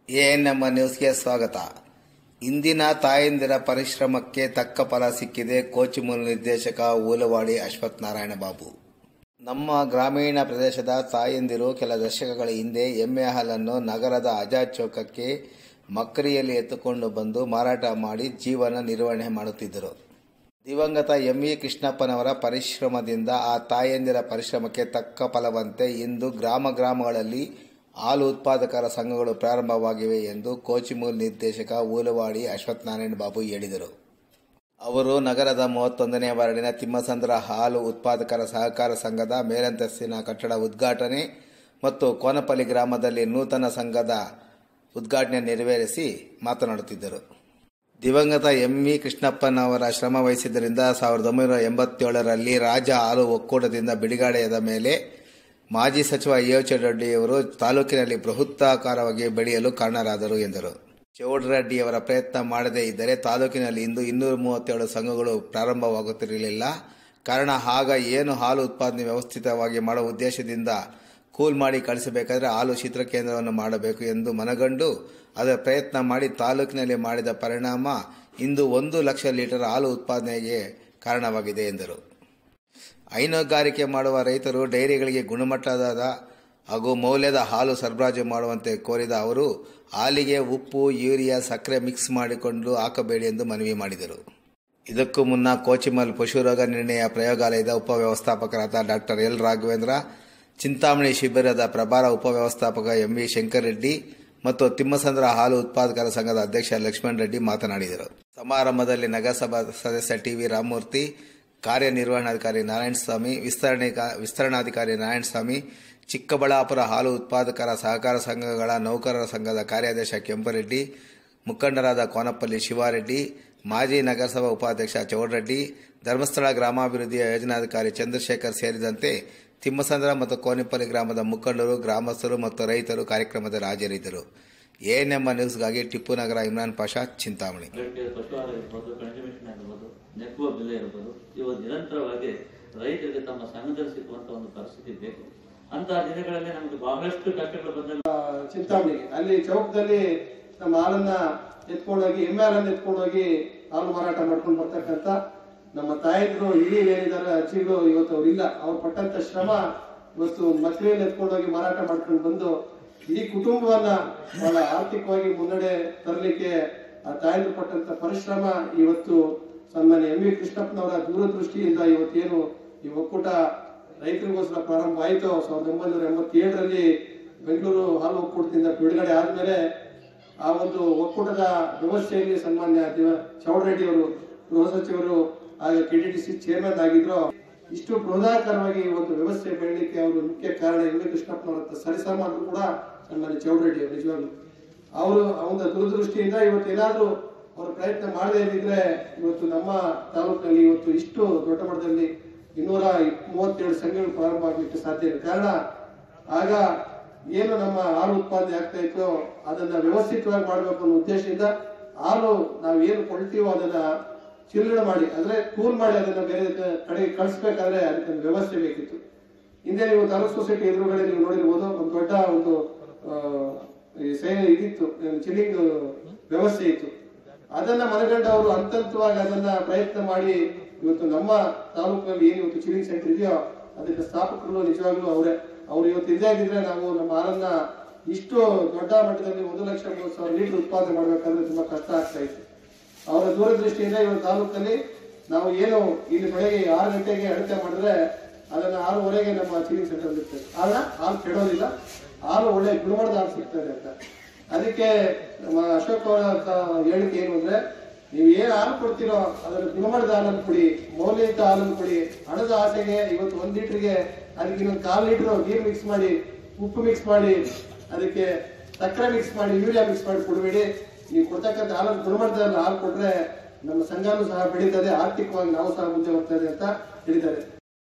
ANM ನ್ಯೂಸ್ಗೆ ಸ್ವಾಗತ. ಇಂದಿನ ತಾಯಂದಿರ ಪರಿಶ್ರಮಕ್ಕೆ ತಕ್ಕ ಫಲ ಸಿಕ್ಕಿದೆ. ಕೋಚಿಮೂಲ ನಿರ್ದೇಶಕ ಊಲವಾಡಿ ಅಶ್ವಥ್ ನಾರಾಯಣ ಬಾಬು. ನಮ್ಮ ಗ್ರಾಮೀಣ ಪ್ರದೇಶದ ತಾಯಂದಿರು ಕೆಲ ದಶಕಗಳ ಹಿಂದೆ ಎಮ್ಮೆ ಹಾಲನ್ನು ನಗರದ ಆಜಾದ್ ಚೌಕಕ್ಕೆ ಮಕ್ಕರಿಯಲ್ಲಿ ಎತ್ತುಕೊಂಡು ಬಂದು ಮಾರಾಟ ಮಾಡಿ ಜೀವನ ನಿರ್ವಹಣೆ ಮಾಡುತ್ತಿದ್ದರು. ದಿವಂಗತ ಎಂವಿ ಕೃಷ್ಣಪ್ಪನವರ ಪರಿಶ್ರಮದಿಂದ ಆ ತಾಯಂದಿರ ಪರಿಶ್ರಮಕ್ಕೆ ತಕ್ಕ ಫಲವಂತೆ ಇಂದು ಗ್ರಾಮಗಳಲ್ಲಿ ಹಾಲು ಉತ್ಪಾದಕರ ಸಂಘಗಳು ಪ್ರಾರಂಭವಾಗಿವೆ ಎಂದು ಕೋಚಿಮೂಲ ನಿರ್ದೇಶಕ ಊಲವಾಡಿ ಅಶ್ವಥ್ ನಾರಾಯಣ ಬಾಬು ಹೇಳಿದರು. ಅವರು ನಗರದ 31ನೇ ವಾರ್ಡಿನ ತಿಮ್ಮಸಂದ್ರ ಹಾಲು ಉತ್ಪಾದಕರ ಸಹಕಾರ ಸಂಘದ ಮೇಲಂತಸ್ತಿನ ಕಟ್ಟಡ ಉದ್ಘಾಟನೆ ಮತ್ತು ಕೋನಪಲ್ಲಿ ಗ್ರಾಮದಲ್ಲಿ ನೂತನ ಸಂಘದ ಉದ್ಘಾಟನೆ ನೆರವೇರಿಸಿ ಮಾತನಾಡುತ್ತಿದ್ದರು. ದಿವಂಗತ ಎಂವಿ ಕೃಷ್ಣಪ್ಪನವರ ಶ್ರಮ ವಹಿಸಿದ್ದರಿಂದ 1987ರಲ್ಲಿ ರಾಜ್ಯ ಹಾಲು ಒಕ್ಕೂಟದಿಂದ ಬಿಡುಗಡೆಯಾದ ಮೇಲೆ ಮಾಜಿ ಸಚಿವ ಚೌಡರೆಡ್ಡಿಯವರು ತಾಲೂಕಿನಲ್ಲಿ ಬೃಹತ್ತಾಕಾರವಾಗಿ ಬೆಳೆಯಲು ಕಾರಣರಾದರು ಎಂದರು. ಚೌಡರೆಡ್ಡಿಯವರ ಪ್ರಯತ್ನ ಮಾಡದೇ ಇದ್ದರೆ ತಾಲೂಕಿನಲ್ಲಿ ಇಂದು 237 ಸಂಘಗಳು ಪ್ರಾರಂಭವಾಗುತ್ತಿರಲಿಲ್ಲ. ಕಾರಣ ಆಗ ಏನು ಹಾಲು ಉತ್ಪಾದನೆ ವ್ಯವಸ್ಥಿತವಾಗಿ ಮಾಡುವ ಉದ್ದೇಶದಿಂದ ಕೂಲ್ ಮಾಡಿ ಕಳಿಸಬೇಕಾದರೆ ಹಾಲು ಶೀತಲ ಕೇಂದ್ರವನ್ನು ಮಾಡಬೇಕು ಎಂದು ಮನಗಂಡು ಅದರ ಪ್ರಯತ್ನ ಮಾಡಿ ತಾಲೂಕಿನಲ್ಲಿ ಮಾಡಿದ ಪರಿಣಾಮ ಇಂದು 1 ಲಕ್ಷ ಲೀಟರ್ ಹಾಲು ಉತ್ಪಾದನೆಗೆ ಕಾರಣವಾಗಿದೆ ಎಂದರು. ಹೈನುಗಾರಿಕೆ ಮಾಡುವ ರೈತರು ಡೈರಿಗಳಿಗೆ ಗುಣಮಟ್ಟದ ಹಾಗೂ ಮೌಲ್ಯದ ಹಾಲು ಸರಬರಾಜು ಮಾಡುವಂತೆ ಕೋರಿದ ಅವರು ಹಾಲಿಗೆ ಉಪ್ಪು, ಯೂರಿಯಾ, ಸಕ್ಕರೆ ಮಿಕ್ಸ್ ಮಾಡಿಕೊಂಡು ಹಾಕಬೇಡಿ ಎಂದು ಮನವಿ ಮಾಡಿದರು. ಇದಕ್ಕೂ ಮುನ್ನ ಕೋಚಿಮಲ್ ಪಶುರೋಗ ನಿರ್ಣಯ ಪ್ರಯೋಗಾಲಯದ ಉಪವ್ಯವಸ್ಥಾಪಕರಾದ ಡಾ ಎಲ್ ರಾಘವೇಂದ್ರ, ಚಿಂತಾಮಣಿ ಶಿಬಿರದ ಪ್ರಭಾರ ಉಪವ್ಯವಸ್ಥಾಪಕ ಎಂವಿ ಶಂಕರ್ ರೆಡ್ಡಿ ಮತ್ತು ತಿಮ್ಮಸಂದ್ರ ಹಾಲು ಉತ್ಪಾದಕರ ಸಂಘದ ಅಧ್ಯಕ್ಷ ಲಕ್ಷ್ಮಣ್ ರೆಡ್ಡಿ ಮಾತನಾಡಿದರು. ಸಮಾರಂಭದಲ್ಲಿ ನಗರಸಭಾ ಸದಸ್ಯ ಟಿವಿ ರಾಮಮೂರ್ತಿ, ಕಾರ್ಯನಿರ್ವಹಣಾಧಿಕಾರಿ ನಾರಾಯಣಸ್ವಾಮಿ, ವಿಸ್ತರಣಾಧಿಕಾರಿ ನಾರಾಯಣಸ್ವಾಮಿ, ಚಿಕ್ಕಬಳ್ಳಾಪುರ ಹಾಲು ಉತ್ಪಾದಕರ ಸಹಕಾರ ಸಂಘಗಳ ನೌಕರರ ಸಂಘದ ಕಾರ್ಯಾಧ್ಯಕ್ಷ ಕೆಂಪರೆಡ್ಡಿ, ಮುಖಂಡರಾದ ಕೋನಪಲ್ಲಿ ಶಿವಾರೆಡ್ಡಿ, ಮಾಜಿ ನಗರಸಭಾ ಉಪಾಧ್ಯಕ್ಷ ಚೌಡರೆಡ್ಡಿ, ಧರ್ಮಸ್ಥಳ ಗ್ರಾಮಾಭಿವೃದ್ಧಿ ಯೋಜನಾಧಿಕಾರಿ ಚಂದ್ರಶೇಖರ್ ಸೇರಿದಂತೆ ತಿಮ್ಮಸಂದ್ರ ಮತ್ತು ಕೋನಪಲ್ಲಿ ಗ್ರಾಮದ ಮುಖಂಡರು, ಗ್ರಾಮಸ್ಥರು ಮತ್ತು ರೈತರು ಕಾರ್ಯಕ್ರಮದಲ್ಲಿ ಹಾಜರಿದ್ದರು. ಎಎನ್ಎಂ ನ್ಯೂಸ್ಗಾಗಿ ಟಿಪ್ಪು ನಗರ ಇಮ್ರಾನ್ ಪಾಷಾ, ಚಿಂತಾಮಣಿ. ಇವತ್ತು ನಿರಂತರವಾಗಿ ರೈತರಿಗೆ ತಮ್ಮ ಸಂಘದಲ್ಲಿ ಸಿಕ್ಕುವಂತ ಒಂದು ಪರಿಸ್ಥಿತಿ ಬೇಕು. ಅಂತಹ ದಿನಗಳಲ್ಲಿ ನಮಗೆ ಬಹಳಷ್ಟು ಕಷ್ಟಗಳು ಬಂದಾಗ ಚಿಂತಾಮಣಿಗೆ ಅಲ್ಲಿ ಚೌಕದಲ್ಲಿ ನಮ್ಮ ಹಾಲನ್ನ ಎತ್ಕೊಂಡೋಗಿ ಎಮ್ಮೆ ಹಾಲನ್ನು ಎತ್ಕೊಂಡೋಗಿ ಹಾಲು ಮಾರಾಟ ಮಾಡ್ಕೊಂಡು ಬರ್ತಕ್ಕಂಥ ನಮ್ಮ ತಾಯಂದಿರು ಏನಿದ್ದಾರೆ ಅಜ್ಜಿಗಳು ಇವತ್ತು ಅವ್ರು ಇಲ್ಲ. ಅವ್ರು ಪಟ್ಟಂತ ಶ್ರಮ ಇವತ್ತು ಮಕ್ಕಳಲ್ಲಿ ಎತ್ಕೊಂಡೋಗಿ ಮಾರಾಟ ಮಾಡ್ಕೊಂಡು ಬಂದು ಇಡೀ ಕುಟುಂಬವನ್ನ ಬಹಳ ಆರ್ಥಿಕವಾಗಿ ಮುನ್ನಡೆ ತರಲಿಕ್ಕೆ ಆ ತಾಯಂದ್ರು ಪಟ್ಟಂತ ಪರಿಶ್ರಮ ಇವತ್ತು ಸನ್ಮಾನ್ಯ ಎಂವಿ ಕೃಷ್ಣಪ್ಪನವರ ದೂರದೃಷ್ಟಿಯಿಂದ ಇವತ್ತೇನು ಈ ಒಕ್ಕೂಟ ರೈತರಿಗೋಸ್ಕರ ಪ್ರಾರಂಭ ಆಯಿತು 1987ರಲ್ಲಿ ಬೆಂಗಳೂರು ಹಾಲು ಒಕ್ಕೂಟದಿಂದ ಬಿಡುಗಡೆ ಆದ್ಮೇಲೆ ಆ ಒಂದು ಒಕ್ಕೂಟದ ವ್ಯವಸ್ಥೆಯಲ್ಲಿ ಸನ್ಮಾನ್ಯ ಚೌಡರೆಡ್ಡಿ ಅವರು ಗೃಹ ಸಚಿವರು ಆಗ ಕೆಡಿಟಿಸಿ ಚೇರ್ಮನ್ ಆಗಿದ್ರು. ಇಷ್ಟು ಬೃಹದಾಕಾರವಾಗಿ ಒಂದು ವ್ಯವಸ್ಥೆ ಬೆಳಲಿಕ್ಕೆ ಅವರು ಮುಖ್ಯ ಕಾರಣ ಎಂವಿ ಕೃಷ್ಣಪ್ಪನವರ ಸರಿಸಮಾನರು ಕೂಡ ಸನ್ಮಾನ್ಯ ಚೌಡರೆಡ್ಡಿ ಅವರು. ನಿಜವಾಗ್ಲು ಅವರು ಅವನ ದುರದೃಷ್ಟಿಯಿಂದ ಇವತ್ತು ಏನಾದ್ರೂ ಅವರು ಪ್ರಯತ್ನ ಮಾಡದೇ ಇದ್ದಿದ್ರೆ ಇವತ್ತು ನಮ್ಮ ತಾಲೂಕಿನಲ್ಲಿ ಇವತ್ತು ಇಷ್ಟು ದೊಡ್ಡ ಮಟ್ಟದಲ್ಲಿ 237 ಸಂಘಗಳು ಪ್ರಾರಂಭ ಆಗಲಿಕ್ಕೆ ಸಾಧ್ಯ ಇದೆ. ಕಾರಣ ಆಗ ಏನು ನಮ್ಮ ಹಾಲು ಉತ್ಪಾದನೆ ಆಗ್ತಾ ಇತ್ತು ಅದನ್ನ ವ್ಯವಸ್ಥಿತವಾಗಿ ಮಾಡಬೇಕು ಅನ್ನೋ ಉದ್ದೇಶದಿಂದ ಹಾಲು ನಾವೇನು ಕೊಳ್ತೀವೋ ಅದನ್ನ ಚಿಲ್ಗಡೆ ಮಾಡಿ ಅಂದ್ರೆ ಕೂಲ್ ಮಾಡಿ ಅದನ್ನ ಬೇರೆ ಕಡೆಗೆ ಕಳಿಸ್ಬೇಕಾದ್ರೆ ಅದಕ್ಕೆ ವ್ಯವಸ್ಥೆ ಬೇಕಿತ್ತು. ಹಿಂದೆ ನೀವು ತಾಲೂಕ್ ಸೊಸೈಟಿ ಎದುರುಗಡೆ ನೀವು ನೋಡಿರ್ಬೋದು, ಒಂದು ದೊಡ್ಡ ಒಂದು ಇದಿತ್ತು, ಚಿಲ್ಲಿಂಗ್ ವ್ಯವಸ್ಥೆ ಇತ್ತು. ಅದನ್ನ ಮನಗಂಡ ಅವರು ಹಂತವಾಗಿ ಅದನ್ನ ಪ್ರಯತ್ನ ಮಾಡಿ ಇವತ್ತು ನಮ್ಮ ತಾಲೂಕಿನಲ್ಲಿ ಏನು ಇವತ್ತು ಚಿಲ್ಲಿಂಗ್ ಸೆಂಟರ್ ಇದೆಯೋ ಅದಕ್ಕೆ ಸ್ಥಾಪಕರು ನಿಜವಾಗ್ಲೂ ಅವ್ರು ಇವತ್ತು ಇದ್ದಾಗಿದ್ರೆ ನಾವು ನಮ್ಮ ಹಾಲನ್ನ ಇಷ್ಟು ದೊಡ್ಡ ಮಟ್ಟದಲ್ಲಿ 1,30,000 ಲೀಟರ್ ಉತ್ಪಾದನೆ ಮಾಡ್ಬೇಕಂದ್ರೆ ತುಂಬಾ ಕಷ್ಟ ಆಗ್ತಾ ಇತ್ತು. ಅವರ ದೂರದೃಷ್ಟಿಯಿಂದ ಇವತ್ತು ತಾಲೂಕಲ್ಲಿ ನಾವು ಏನು ಇಲ್ಲಿ ಬೆಳಗ್ಗೆ 6 ಗಂಟೆಗೆ ಅಳತೆ ಮಾಡಿದ್ರೆ ಅದನ್ನ 6:30ಗೆ ನಮ್ಮ ಚಿಲ್ಲಿಂಗ್ ಸೆಂಟರ್ ಇರ್ತದೆ. ಆದ್ರೆ ಹಾಲು ಕೆಡೋದಿಲ್ಲ, ಹಾಲು ಒಳ್ಳೆ ಗುಣಮಟ್ಟದ ಹಾಲು ಸಿಗ್ತದೆ ಅಂತ. ಅದಕ್ಕೆ ನಮ್ಮ ಅಶೋಕ್ ಅವರ ಹೇಳಿಕೆ ಏನು ಅಂದ್ರೆ, ನೀವು ಏನ್ ಹಾಲು ಕೊಡ್ತೀರೋ ಅದರ ಗುಣಮಟ್ಟದ ಹಾಲನ್ನು ಕೊಡಿ, ಮೌಲ್ಯಯುತ ಹಾಲನ್ನು ಕೊಡಿ. ಹಣದ ಆಸೆಗೆ ಇವತ್ತು 1 ಲೀಟರ್ಗೆ ಅದಕ್ಕೆ ಇನ್ನೊಂದು 1/4 ಲೀಟರ್ ನೀರು ಮಿಕ್ಸ್ ಮಾಡಿ, ಉಪ್ಪು ಮಿಕ್ಸ್ ಮಾಡಿ, ಅದಕ್ಕೆ ಸಕ್ಕರೆ ಮಿಕ್ಸ್ ಮಾಡಿ, ಯೂರಿಯಾ ಮಿಕ್ಸ್ ಮಾಡಿ ಕೊಡಬೇಡಿ. ನೀವು ಕೊಡ್ತಕ್ಕಂಥ ಹಾಲನ್ನು ಗುಣಮಟ್ಟದ ಹಾಲು ಕೊಟ್ರೆ ನಮ್ಮ ಸಂಘನೂ ಸಹ ಬೆಳೀತದೆ, ಆರ್ಥಿಕವಾಗಿ ನಾವು ಸಹ ಮುಂದೆ ಹೋಗ್ತದೆ ಅಂತ ಹೇಳಿದ್ದಾರೆ.